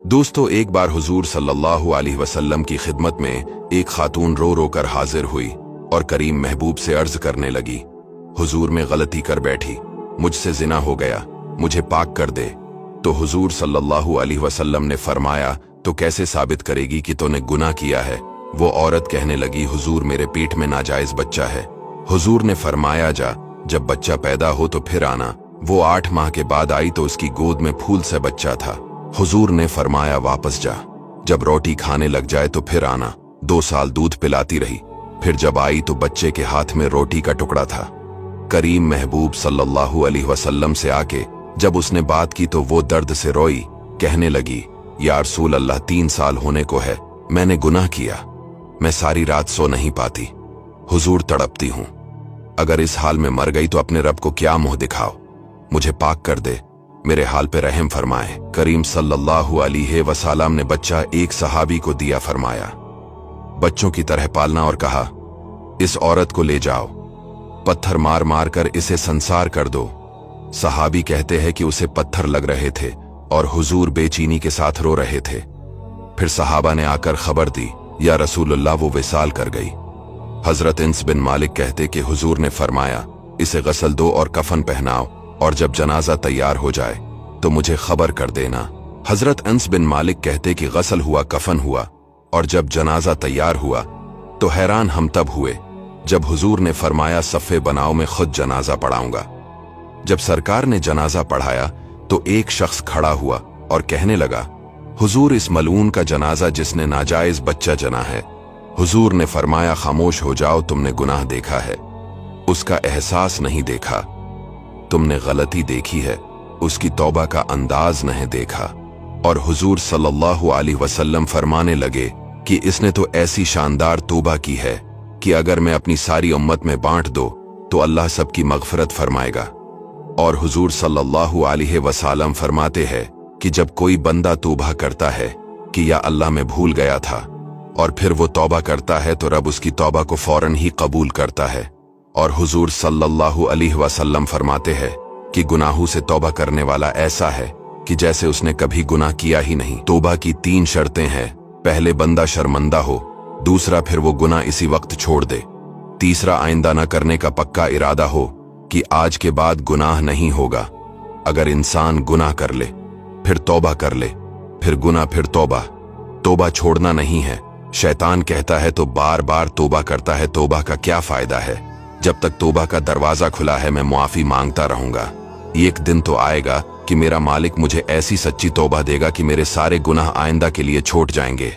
दोस्तों, एक बार हुजूर सल्लल्लाहु अलैहि वसल्लम की खिदमत में एक खातून रो रो कर हाजिर हुई और करीम महबूब से अर्ज करने लगी, हुजूर में गलती कर बैठी, मुझसे जिना हो गया, मुझे पाक कर दे। तो हुजूर सल्लल्लाहु अलैहि वसल्लम ने फरमाया, तो कैसे साबित करेगी कि तूने गुनाह किया है? वो औरत कहने लगी, हुजूर मेरे पेट में नाजायज बच्चा है। हुजूर ने फरमाया, जा, जब बच्चा पैदा हो तो फिर आना। वो 8 माह के बाद आई तो उसकी गोद में फूल सा बच्चा था। हुजूर ने फरमाया, वापस जा, जब रोटी खाने लग जाए तो फिर आना। 2 साल दूध पिलाती रही, फिर जब आई तो बच्चे के हाथ में रोटी का टुकड़ा था। करीम महबूब सल्लल्लाहु अलैहि वसल्लम से आके जब उसने बात की तो वो दर्द से रोई, कहने लगी, या रसूल अल्लाह, 3 साल होने को है, मैंने गुनाह किया, मैं सारी रात सो नहीं पाती, हुजूर तड़पती हूं, अगर इस हाल में मर गई तो अपने रब को क्या मुंह दिखाओ, मुझे पाक कर दे, मेरे हाल पे रहम फरमाए। करीम सल्लल्लाहु अलैहि वसल्लम ने बच्चा एक सहाबी को दिया, फरमाया, बच्चों की तरह पालना, और कहा, इस औरत को ले जाओ, पत्थर मार मार कर इसे संसार कर दो। सहाबी कहते हैं कि उसे पत्थर लग रहे थे और हुजूर बेचैनी के साथ रो रहे थे। फिर सहाबा ने आकर खबर दी, या रसूलुल्लाह, वो विसाल कर गई। हजरत अनस बिन मालिक कहते कि हुजूर ने फरमाया, इसे गसल दो और कफन पहनाओ, और जब जनाजा तैयार हो जाए तो मुझे खबर कर देना। हजरत अनस बिन मालिक कहते कि गसल हुआ, कफन हुआ, और जब जनाजा तैयार हुआ तो हैरान हम तब हुए जब हुजूर ने फरमाया, सफ़े बनाओ, मैं खुद जनाजा पढ़ाऊंगा। जब सरकार ने जनाजा पढ़ाया तो एक शख्स खड़ा हुआ और कहने लगा, हुजूर, इस मलून का जनाजा जिसने नाजायज बच्चा जना है। हुजूर ने फरमाया, खामोश हो जाओ, तुमने गुनाह देखा है, उसका एहसास नहीं देखा, तुमने गलती देखी है, उसकी तौबा का अंदाज नहीं देखा। और हुजूर सल्लल्लाहु अलैहि वसल्लम फरमाने लगे कि इसने तो ऐसी शानदार तौबा की है कि अगर मैं अपनी सारी उम्मत में बांट दो तो अल्लाह सबकी मगफरत फरमाएगा। और हुजूर सल्लल्लाहु अलैहि वसल्लम फरमाते हैं कि जब कोई बंदा तौबा करता है कि या अल्लाह मैं भूल गया था, और फिर वो तौबा करता है तो रब उसकी तौबा को फौरन ही कबूल करता है। और हुजूर सल्लल्लाहु अलैहि वसल्लम फरमाते हैं कि गुनाहों से तौबा करने वाला ऐसा है कि जैसे उसने कभी गुनाह किया ही नहीं। तौबा की 3 शर्तें हैं, पहले बंदा शर्मंदा हो, दूसरा फिर वो गुनाह इसी वक्त छोड़ दे, तीसरा आइंदा न करने का पक्का इरादा हो कि आज के बाद गुनाह नहीं होगा। अगर इंसान गुनाह कर ले, फिर तौबा कर ले, फिर गुनाह, फिर तौबा, तौबा छोड़ना नहीं है। शैतान कहता है तो बार बार तौबा करता है, तौबा का क्या फायदा है? जब तक तौबा का दरवाजा खुला है मैं मुआफी मांगता रहूंगा। एक दिन तो आएगा कि मेरा मालिक मुझे ऐसी सच्ची तौबा देगा कि मेरे सारे गुनाह आइंदा के लिए छोड़ जाएंगे।